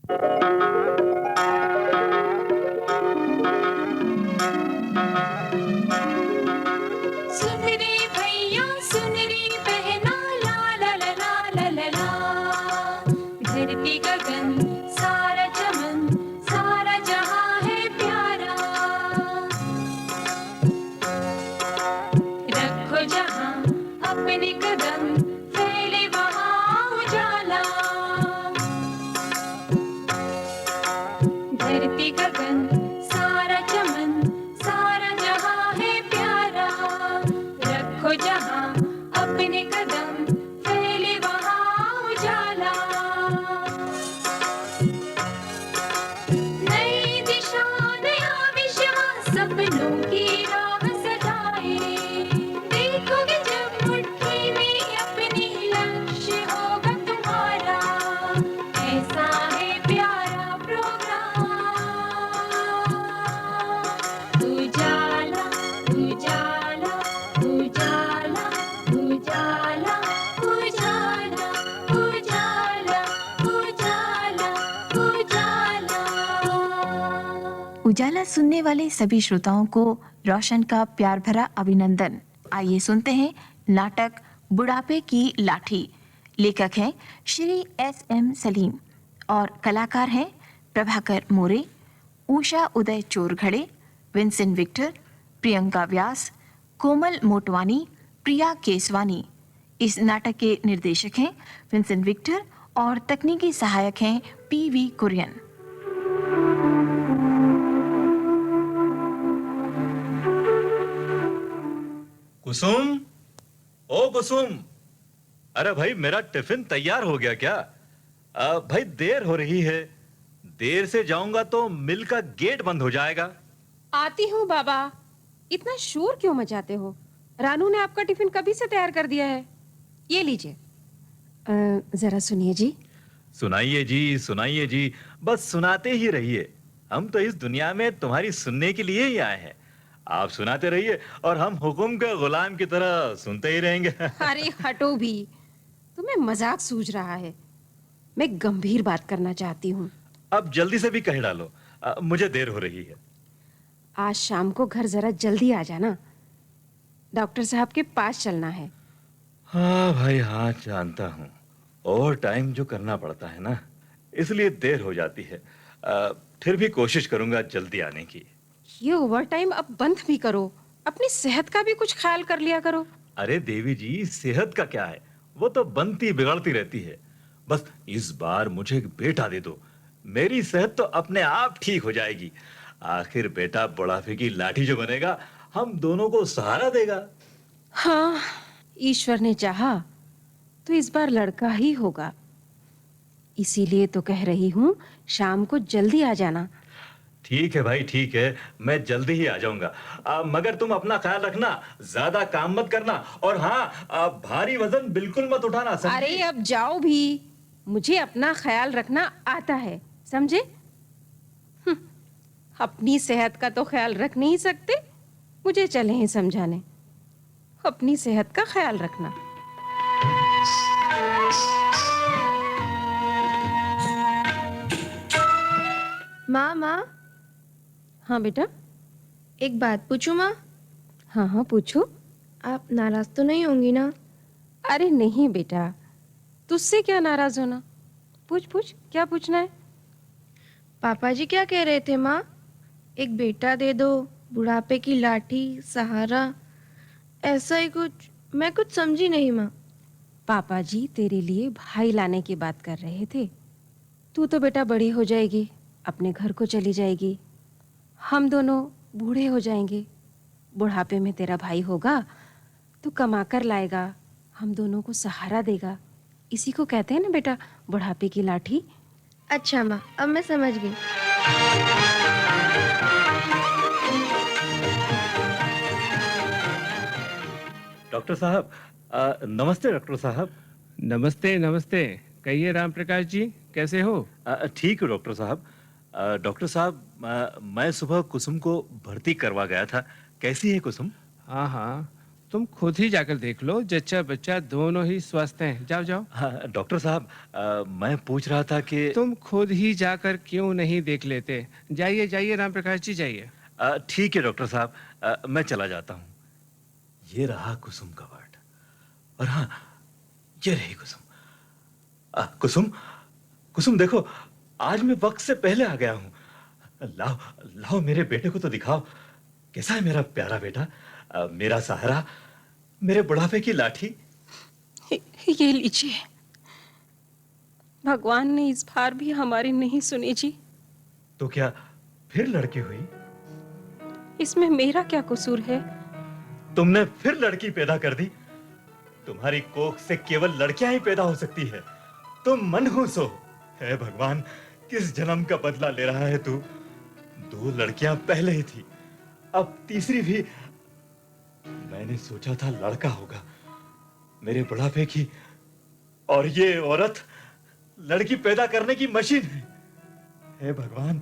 सुन रे भैया सुन रे बहना ला ला ला ला ला ला ला। धरती गगन सारा चमन सारा जहां है प्यारा। रखो जहां अपने कदम फैले वहां उजाला। धरती गगन सारा चमन सारा जहां है प्यारा। रखो जहां अपने कदम फैले वहां उजाला। नई दिशा नया विश्वास सपनों की राह सजाए। देखोगे जब मुट्ठी में अपनी लक्ष्य होगा तुम्हारा। ऐसा है प्यारा प्रोग्राम। उजाला उजाला उजाला उजाला उजाला उजाला उजाला उजाला। उजाला सुनने वाले सभी श्रोताओं को रोशन का प्यार भरा अभिनंदन। आइए सुनते हैं नाटक बुढ़ापे की लाठी। लेखक हैं श्री S.M. सलीम और कलाकार हैं प्रभाकर मोरे, उषा उदय चोरघड़े, विंसेंट विक्टर, प्रियंका व्यास, कोमल मोटवानी, प्रिया केसवानी। इस नाटक के निर्देशक हैं विंसेंट विक्टर और तकनीकी सहायक हैं P.V. कुरियन। कुसुम, ओ कुसुम, अरे भाई मेरा टिफिन तैयार हो गया क्या? भाई देर हो रही है, देर से जाऊंगा तो मिल का गेट बंद हो जाएगा। आती हूँ बाबा। इतना शोर क्यों मचाते हो? रानू ने आपका टिफिन कभी से तैयार कर दिया है। ये लीजिए। जरा सुनिए जी। सुनाइए जी, बस सुनाते ही रहिए। हम तो इस दुनिया में तुम्हारी सुनने के लिए ही आए हैं। आप सुनाते रहिए और हम हुक्म के गुलाम की तरह सुनते ही रहेंगे। अरे हटो भी, तुम्हें मजाक सूझ रहा है। मैं गंभीर बात करना चाहती हूँ। अब जल्दी से भी कह डालो, मुझे देर हो रही है। आज शाम को घर जरा जल्दी आ जाना, डॉक्टर साहब के पास चलना है। हाँ भाई हाँ, जानता हूँ। और टाइम जो करना पड़ता है ना, इसलिए देर हो जाती है। फिर भी कोशिश करूंगा जल्दी आने की। ये ओवर टाइम अब बंद भी करो। अपनी सेहत का भी कुछ ख्याल कर लिया करो। अरे देवी जी, सेहत का क्या है, वो तो बनती बिगड़ती रहती है। बस इस बार मुझे एक बेटा दे दो, मेरी सेहत तो अपने आप ठीक हो जाएगी। आखिर बेटा बुढ़ापे की लाठी जो बनेगा, हम दोनों को सहारा देगा। हाँ, ईश्वर ने चाहा तो इस बार लड़का ही होगा। इसीलिए तो कह रही हूँ शाम को जल्दी आ जाना। ठीक है भाई, ठीक है, मैं जल्दी ही आ जाऊंगा। मगर तुम अपना ख्याल रखना, ज्यादा काम मत करना। और हाँ, भारी वजन बिल्कुल मत उठाना, समझी? अरे अब जाओ भी, मुझे अपना ख्याल रखना आता है, समझे? अपनी सेहत का तो ख्याल रख नहीं सकते, मुझे चले हैं समझाने। अपनी सेहत का ख्याल रखना। माँ, हाँ बेटा। एक बात पूछूं माँ? हाँ हाँ पूछो। आप नाराज तो नहीं होंगी ना? अरे नहीं बेटा, तुझसे क्या नाराज होना। पूछ पूछ, क्या पूछना है? पापा जी क्या कह रहे थे माँ? एक बेटा दे दो, बुढ़ापे की लाठी, सहारा, ऐसा ही कुछ। मैं कुछ समझी नहीं माँ। पापा जी तेरे लिए भाई लाने की बात कर रहे थे। तू तो बेटा बड़ी हो जाएगी, अपने घर को चली जाएगी। हम दोनों बूढ़े हो जाएंगे। बुढ़ापे में तेरा भाई होगा तो कमा कर लाएगा, हम दोनों को सहारा देगा। इसी को कहते हैं ना बेटा बुढ़ापे की लाठी। अच्छा माँ, अब मैं समझ गई। डॉक्टर साहब, नमस्ते डॉक्टर साहब। नमस्ते नमस्ते। कहिए राम प्रकाश जी, कैसे हो? ठीक है डॉक्टर साहब। डॉक्टर साहब, मैं सुबह कुसुम को भर्ती करवा गया था। कैसी है कुसुम? हाँ हाँ, तुम खुद ही जाकर देख लो, जच्चा बच्चा दोनों ही स्वस्थ हैं। जाओ जाओ। हाँ डॉक्टर साहब, मैं पूछ रहा था कि तुम खुद ही जाकर क्यों नहीं देख लेते? जाइए जाइए राम प्रकाश जी, जाइए। ठीक है डॉक्टर साहब, मैं चला जाता हूँ। ये रहा कुसुम का वार्ड, और हाँ, ये रही कुसुम। कुसुम, कुसुम देखो, आज मैं वक्त से पहले आ गया हूँ। लाओ लाओ, मेरे बेटे को तो दिखाओ। कैसा है मेरा प्यारा बेटा, मेरा सहारा, मेरे बुढ़ापे की लाठी। ये लीजिए। भगवान ने इस बार भी हमारी नहीं सुनी जी। तो क्या फिर लड़की हुई? इसमें मेरा क्या कसूर है? तुमने फिर लड़की पैदा कर दी। तुम्हारी कोख से केवल लड़कियां ही पैदा हो सकती है। तुम मनहूस हो। हे भगवान, किस जन्म का बदला ले रहा है तू? 2 लड़कियां पहले ही थी, अब तीसरी भी। मैंने सोचा था लड़का होगा, मेरे बुढ़ापे की, और ये औरत लड़की पैदा करने की मशीन है। हे भगवान,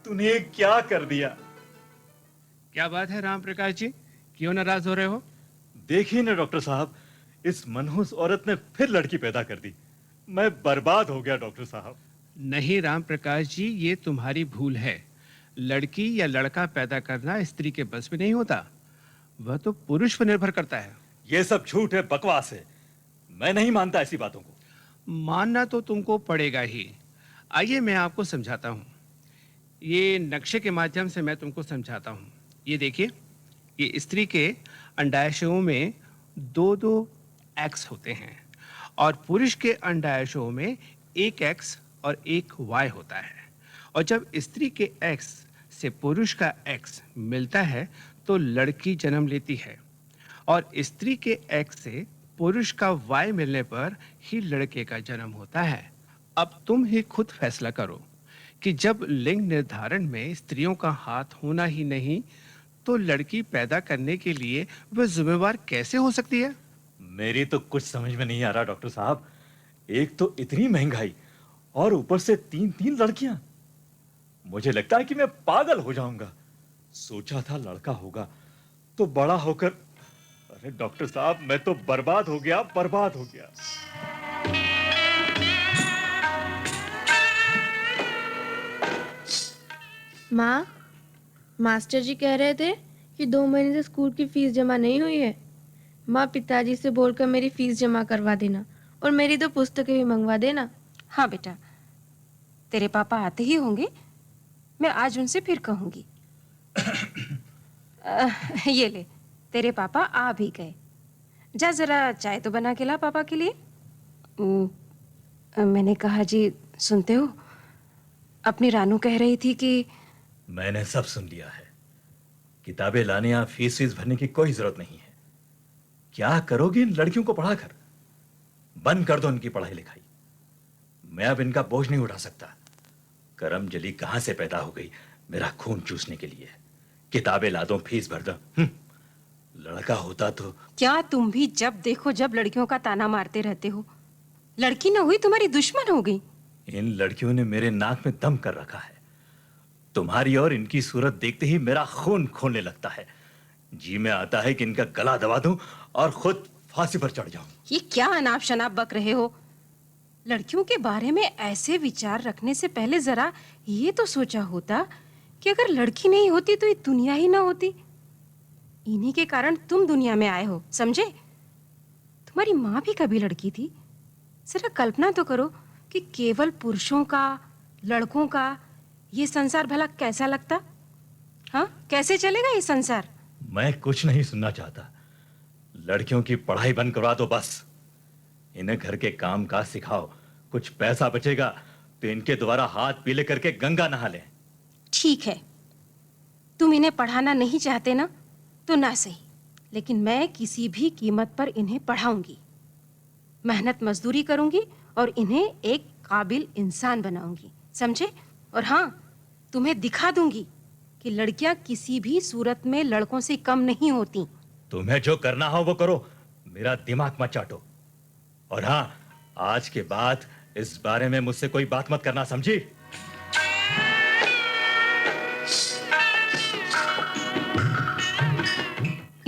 तूने क्या कर दिया? क्या बात है राम प्रकाश जी, क्यों नाराज हो रहे हो? देखिए ना डॉक्टर साहब, इस मनहूस औरत ने फिर लड़की पैदा कर दी। मैं बर्बाद हो गया डॉक्टर साहब। नहीं राम प्रकाश जी, ये तुम्हारी भूल है। लड़की या लड़का पैदा करना स्त्री के बस में नहीं होता, वह तो पुरुष पर निर्भर करता है। ये सब झूठ है, बकवास है। मैं नहीं मानता ऐसी बातों को। मानना तो तुमको पड़ेगा ही। आइए मैं आपको समझाता हूँ। ये नक्शे के माध्यम से मैं तुमको समझाता हूँ। ये देखिए, ये स्त्री के अंडाशयों में 2-2 एक्स होते हैं, और पुरुष के अंडाशयों में 1 एक्स और 1 वाई होता है। और जब स्त्री के एक्स से पुरुष का एक्स मिलता है तो लड़की जन्म लेती है, और स्त्री के एक्स से पुरुष का वाई मिलने पर ही लड़के का जन्म होता है। अब तुम ही खुद फैसला करो कि जब लिंग निर्धारण में स्त्रियों का हाथ होना ही नहीं, तो लड़की पैदा करने के लिए वह जिम्मेवार कैसे हो सकती है? मेरी तो कुछ समझ में नहीं आ रहा डॉक्टर साहब। एक तो इतनी महंगाई, और ऊपर से 3-3 लड़कियां। मुझे लगता है कि मैं पागल हो जाऊंगा। सोचा था लड़का होगा तो बड़ा होकर, अरे डॉक्टर साहब, मैं तो बर्बाद हो गया, बर्बाद हो गया। माँ, मास्टर जी कह रहे थे कि 2 महीने से स्कूल की फीस जमा नहीं हुई है। माँ, पिताजी से बोलकर मेरी फीस जमा करवा देना, और मेरी 2 पुस्तकें भी मंगवा देना। हाँ बेटा, तेरे पापा आते ही होंगे, मैं आज उनसे फिर कहूंगी। ये ले, तेरे पापा आ भी गए। जा जरा चाय तो बना के ला पापा के लिए। मैंने कहा जी, सुनते हो, अपनी रानू कह रही थी कि मैंने सब सुन लिया है। किताबें लाने या फीस भरने की कोई जरूरत नहीं है। क्या करोगे इन लड़कियों को पढ़ाकर? बंद कर दो इनकी पढ़ाई लिखाई। मैं अब इनका बोझ नहीं उठा सकता। करम जली कहां से पैदा हो गई मेरा खून चूसने के लिए? किताबें ला दो, फीस भर दो। लड़का होता तो। क्या तुम भी जब देखो जब लड़कियों का ताना मारते रहते हो? लड़की न हुई तुम्हारी दुश्मन हो गई। इन लड़कियों ने मेरे नाक में दम कर रखा है। तुम्हारी और इनकी सूरत देखते ही मेरा खून खोलने लगता है। जी में आता है कि इनका गला दबा दूं और खुद फांसी पर चढ़ जाऊं। ये क्या अनाप शनाप बक रहे हो? लड़कियों के बारे में ऐसे विचार रखने से पहले जरा ये तो सोचा होता कि अगर लड़की नहीं होती तो ये दुनिया ही ना होती। इन्हीं के कारण तुम दुनिया में आए हो, समझे? तुम्हारी माँ भी कभी लड़की थी। जरा कल्पना तो करो कि केवल पुरुषों का, लड़कों का ये संसार भला कैसा लगता? हाँ, कैसे चलेगा ये संसार? मैं कुछ नहीं सुनना चाहता। लड़कियों की पढ़ाई बंद करवा दो बस। इन्हें घर के काम काज सिखाओ। कुछ पैसा बचेगा तो इनके द्वारा हाथ पीले करके गंगा नहा लें। ठीक है, तुम इन्हें पढ़ाना नहीं चाहते ना, तो ना सही, लेकिन मैं किसी भी कीमत पर इन्हें पढ़ाऊंगी। मेहनत मजदूरी करूंगी और इन्हें एक काबिल इंसान बनाऊंगी, समझे? और हाँ, तुम्हें दिखा दूंगी कि लड़कियां किसी भी सूरत में लड़कों से कम नहीं होती। तुम्हें जो करना हो वो करो, मेरा दिमाग मत चाटो। और हाँ, आज के बाद इस बारे में मुझसे कोई बात मत करना, समझी?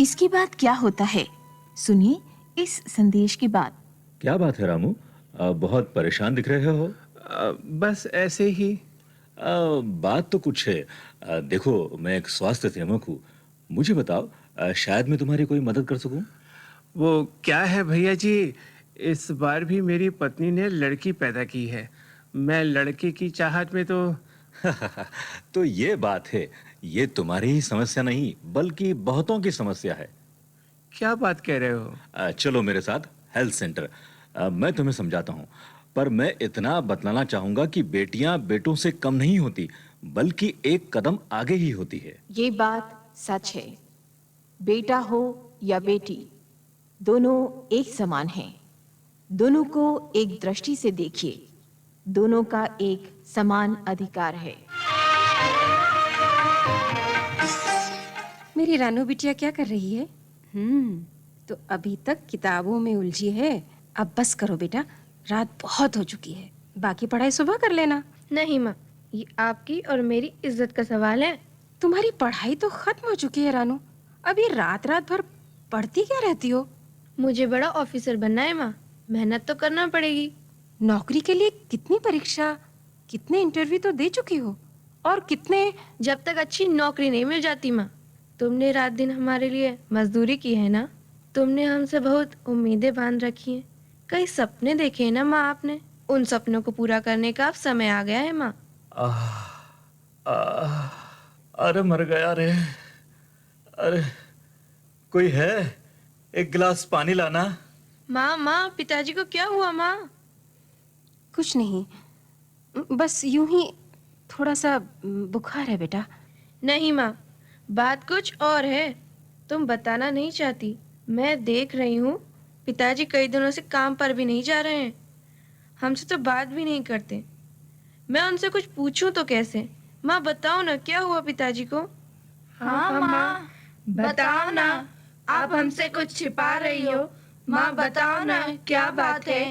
इसके बाद क्या होता है, सुनिए इस संदेश की बात। क्या बात है रामू? बहुत परेशान दिख रहे हो। बस ऐसे ही। बात तो कुछ है। देखो, मैं एक स्वास्थ्य सेवक हूँ। मुझे बताओ, शायद मैं तुम्हारी कोई मदद कर सकूं। वो क्या है भैया जी, इस बार भी मेरी पत्नी ने लड़की पैदा की है। मैं लड़के की चाहत में तो तो ये बात है। ये तुम्हारी ही समस्या नहीं, बल्कि बहुतों की समस्या है। क्या बात कह रहे हो? चलो मेरे साथ हेल्थ सेंटर। मैं तुम्हें समझाता हूँ। पर मैं इतना बतलाना चाहूंगा कि बेटियां बेटों से कम नहीं होती, बल्कि एक कदम आगे ही होती है। ये बात सच है। बेटा हो या बेटी, दोनों एक समान हैं। दोनों को एक दृष्टि से देखिए। दोनों का एक समान अधिकार है। मेरी रानू बिटिया क्या कर रही है? तो अभी तक किताबों में उलझी है। अब बस करो बेटा, रात बहुत हो चुकी है। बाकी पढ़ाई सुबह कर लेना। नहीं माँ, ये आपकी और मेरी इज्जत का सवाल है। तुम्हारी पढ़ाई तो खत्म हो चुकी है रानू, अभी रात रात भर पढ़ती क्या रहती हो? मुझे बड़ा ऑफिसर बनना है माँ, मेहनत तो करना पड़ेगी। नौकरी के लिए कितनी परीक्षा, कितने इंटरव्यू तो दे चुकी हो, और कितने। जब तक अच्छी नौकरी नहीं मिल जाती माँ, तुमने रात दिन हमारे लिए मजदूरी की है ना। तुमने हमसे बहुत उम्मीदें बांध रखी हैं, कई सपने देखे हैं ना माँ आपने। उन सपनों को पूरा करने का अब समय आ गया है माँ। अरे मर गया रे। अरे कोई है? एक गिलास पानी लाना। माँ, पिताजी को क्या हुआ माँ? कुछ नहीं, बस यूं ही थोड़ा सा बुखार है बेटा। नहीं माँ, बात कुछ और है, तुम बताना नहीं चाहती। मैं देख रही हूँ पिताजी कई दिनों से काम पर भी नहीं जा रहे हैं, हमसे तो बात भी नहीं करते। मैं उनसे कुछ पूछूं तो कैसे? माँ बताओ ना, क्या हुआ पिताजी को? हाँ माँ, बताओ ना, आप हमसे कुछ छिपा रही हो। माँ बताओ ना, क्या बात है?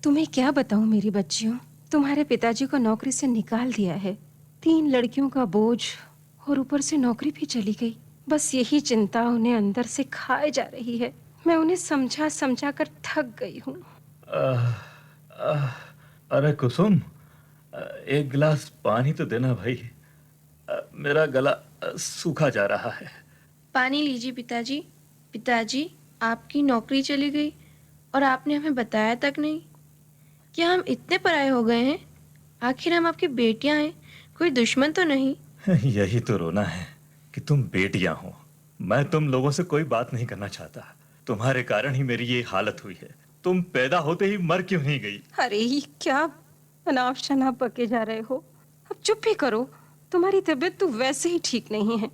तुम्हें क्या बताऊं मेरी बच्चियों, तुम्हारे पिताजी को नौकरी से निकाल दिया है। 3 लड़कियों का बोझ, और ऊपर से नौकरी भी चली गई। बस यही चिंता उन्हें अंदर से खाए जा रही है। मैं उन्हें समझा समझा कर थक गई हूँ। अरे कुसुम, एक गिलास पानी तो देना भाई। मेरा गला सूखा जा रहा है। पानी लीजिए पिताजी। पिताजी, आपकी नौकरी चली गई और आपने हमें बताया तक नहीं। क्या हम इतने पराये हो गए हैं? आखिर हम आपकी बेटियां हैं, कोई दुश्मन तो नहीं। यही तो रोना है कि तुम बेटियां हो। मैं तुम लोगों से कोई बात नहीं करना चाहता। तुम्हारे कारण ही मेरी ये हालत हुई है। तुम पैदा होते ही मर क्यों नहीं गई? अरे ये क्या अनाप शनाप बके जा रहे हो? अब चुप ही करो, तुम्हारी तबीयत तो वैसे ही ठीक नहीं है।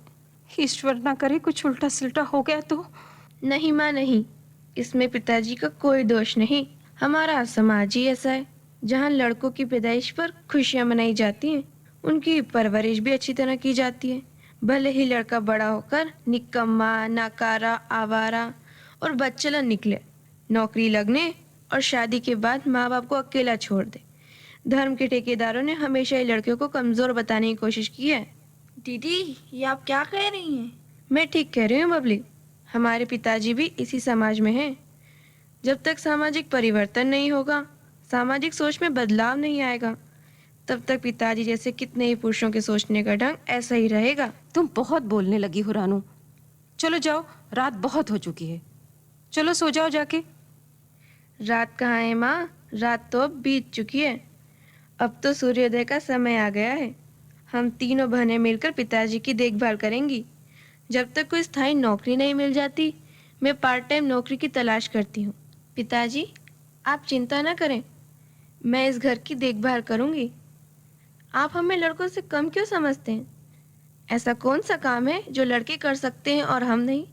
ईश्वर ना करे कुछ उल्टा सिल्टा हो गया तो। नहीं माँ नहीं, इसमें पिताजी का कोई दोष नहीं। हमारा समाज ही ऐसा है, जहाँ लड़कों की पैदाइश पर खुशियाँ मनाई जाती हैं, उनकी परवरिश भी अच्छी तरह की जाती है। भले ही लड़का बड़ा होकर निकम्मा, नाकारा, आवारा और बच्चलन निकले, नौकरी लगने और शादी के बाद माँ बाप को अकेला छोड़ दे। धर्म के ठेकेदारों ने हमेशा ही लड़कियों को कमजोर बताने की कोशिश की है। दीदी, ये आप क्या कह रही हैं? मैं ठीक कह रही हूँ बबली, हमारे पिताजी भी इसी समाज में हैं। जब तक सामाजिक परिवर्तन नहीं होगा, सामाजिक सोच में बदलाव नहीं आएगा, तब तक पिताजी जैसे कितने ही पुरुषों के सोचने का ढंग ऐसा ही रहेगा। तुम बहुत बोलने लगी हो रानू। चलो जाओ, रात बहुत हो चुकी है। चलो सो जाओ जाके। रात कहाँ है माँ? रात तो अब बीत चुकी है। अब तो सूर्योदय का समय आ गया है। हम तीनों बहनें मिलकर पिताजी की देखभाल करेंगी। जब तक कोई स्थायी नौकरी नहीं मिल जाती, मैं पार्ट टाइम नौकरी की तलाश करती हूँ। पिताजी, आप चिंता न करें, मैं इस घर की देखभाल करूँगी। आप हमें लड़कों से कम क्यों समझते हैं? ऐसा कौन सा काम है जो लड़के कर सकते हैं और हम नहीं?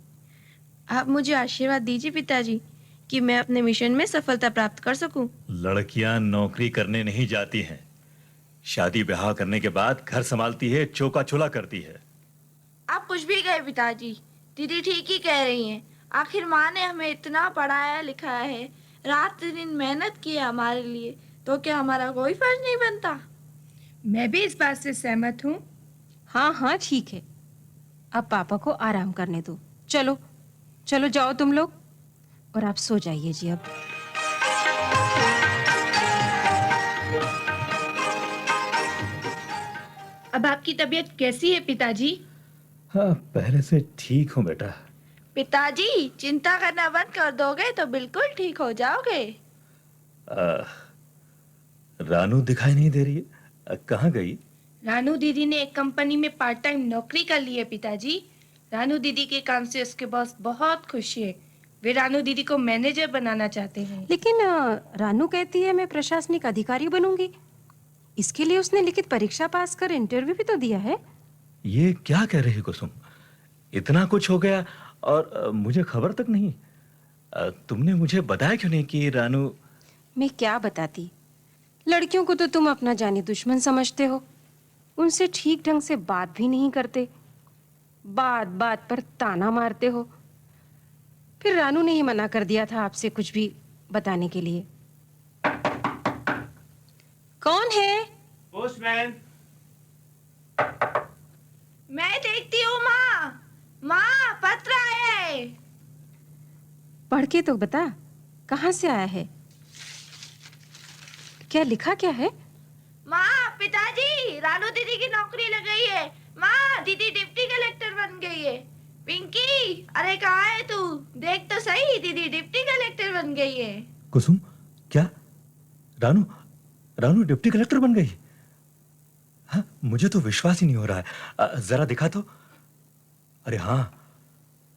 आप मुझे आशीर्वाद दीजिए पिताजी कि मैं अपने मिशन में सफलता प्राप्त कर सकूं। लड़कियां नौकरी करने नहीं जाती हैं। शादी ब्याह करने के बाद घर संभालती है, चौका चूल्हा करती है। आप कुछ भी कहे पिताजी, दीदी ठीक ही कह रही हैं। आखिर माँ ने हमें इतना पढ़ाया लिखाया है, रात दिन मेहनत की है हमारे लिए, तो क्या हमारा कोई फर्ज नहीं बनता? मैं भी इस बात से सहमत हूँ। हाँ हाँ ठीक है, अब पापा को आराम करने दो। चलो चलो जाओ तुम लोग, और आप सो जाइए जी अब। अब आपकी तबीयत कैसी है पिताजी? हाँ, पहले से ठीक हूँ बेटा। पिताजी चिंता करना बंद कर दोगे तो बिल्कुल ठीक हो जाओगे। आ, रानू दिखाई नहीं दे रही है, कहाँ गई? रानू दीदी ने एक कंपनी में पार्ट टाइम नौकरी कर ली है पिताजी। रानू दीदी के काम से उसके बॉस बहुत खुश है। वे रानू दीदी को मैनेजर बनाना चाहते हैं। लेकिन रानू कहती है मैं प्रशासनिक अधिकारी बनूंगी। इसके लिए उसने लिखित परीक्षा पास कर इंटरव्यू भी तो दिया है। ये क्या कह रही कुसुम? इतना कुछ हो गया और मुझे खबर तक नहीं। तुमने मुझे बताया क्यों नहीं कि रानू... मैं क्या बताती, लड़कियों को तो तुम अपना जानी दुश्मन समझते हो, उनसे ठीक ढंग से बात भी नहीं करते, बात बात पर ताना मारते हो। फिर रानू ने ही मना कर दिया था आपसे कुछ भी बताने के लिए। कौन है? पोस्टमैन। मैं देखती हूँ माँ। माँ पत्र आया है। पढ़ के तो बता, कहाँ से आया है? क्या लिखा क्या है? माँ पिताजी रानू दीदी की नौकरी लग गई है। माँ दीदी डिप्टी कलेक्टर बन गई है। पिंकी अरे कहाँ है तू? देख तो सही, दीदी डिप्टी कलेक्टर बन गई है। कुसुम, क्या रानू रानू डिप्टी कलेक्टर बन गई? हाँ, मुझे तो विश्वास ही नहीं हो रहा है। जरा दिखा तो। अरे हाँ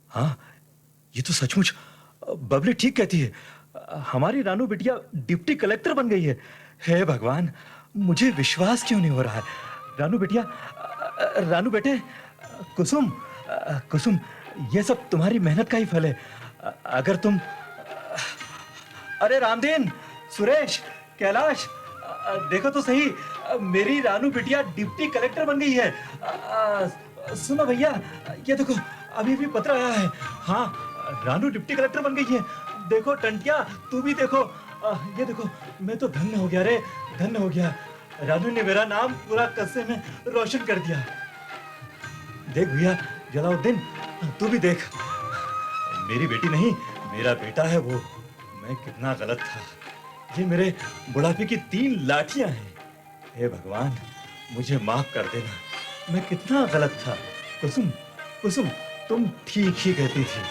हाँ, ये तो सचमुच बबली ठीक कहती है। हमारी रानू बिटिया डिप्टी कलेक्टर बन गई है। हे भगवान, मुझे विश्वास क्यों नहीं हो रहा है। रानू बिटिया, रानू बेटे, कुसुम, कुसुम, ये सब तुम्हारी मेहनत का ही फल है। अगर तुम... अरे रामदीन, सुरेश, कैलाश, देखो तो सही, मेरी रानू बिटिया डिप्टी कलेक्टर बन गई है। सुनो भैया, ये देखो अभी भी पत्र आया है। हाँ, रानू डिप्टी कलेक्टर बन गई है। देखो टंटिया, तू भी देखो। ये देखो, मैं तो धन्य हो गया रे, धन्य हो गया। रानू ने मेरा नाम पूरा कस्बे में रोशन कर दिया। देख भैया जलाउद्दीन, तू भी देख। मेरी बेटी नहीं, मेरा बेटा है वो। मैं कितना गलत था। ये मेरे बुढ़ापे की 3 लाठियां हैं। हे भगवान, मुझे माफ कर देना। मैं कितना गलत था। कुसुम, कुसुम, तुम ठीक ही कहती थी।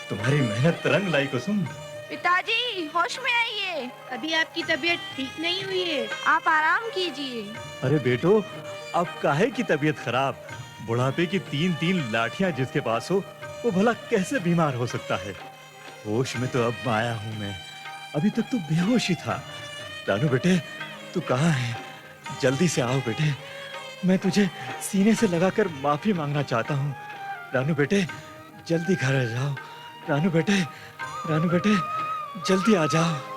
तुम्हारी मेहनत रंग लाई कुसुम। पिताजी होश में आइए, अभी आपकी तबीयत ठीक नहीं हुई है, आप आराम कीजिए। अरे बेटो, अब काहे की तबीयत खराब? बुढ़ापे की 3 लाठियां जिसके पास हो, वो भला कैसे बीमार हो सकता है? होश में तो अब आया हूं मैं, अभी तक तो बेहोश ही था। रानू बेटे, तू कहाँ है? जल्दी से आओ बेटे, मैं तुझे सीने से लगाकर माफी मांगना चाहता हूँ। रानू बेटे, जल्दी घर आ जाओ। रानू बेटे, रानू बेटे, जल्दी आ जाओ।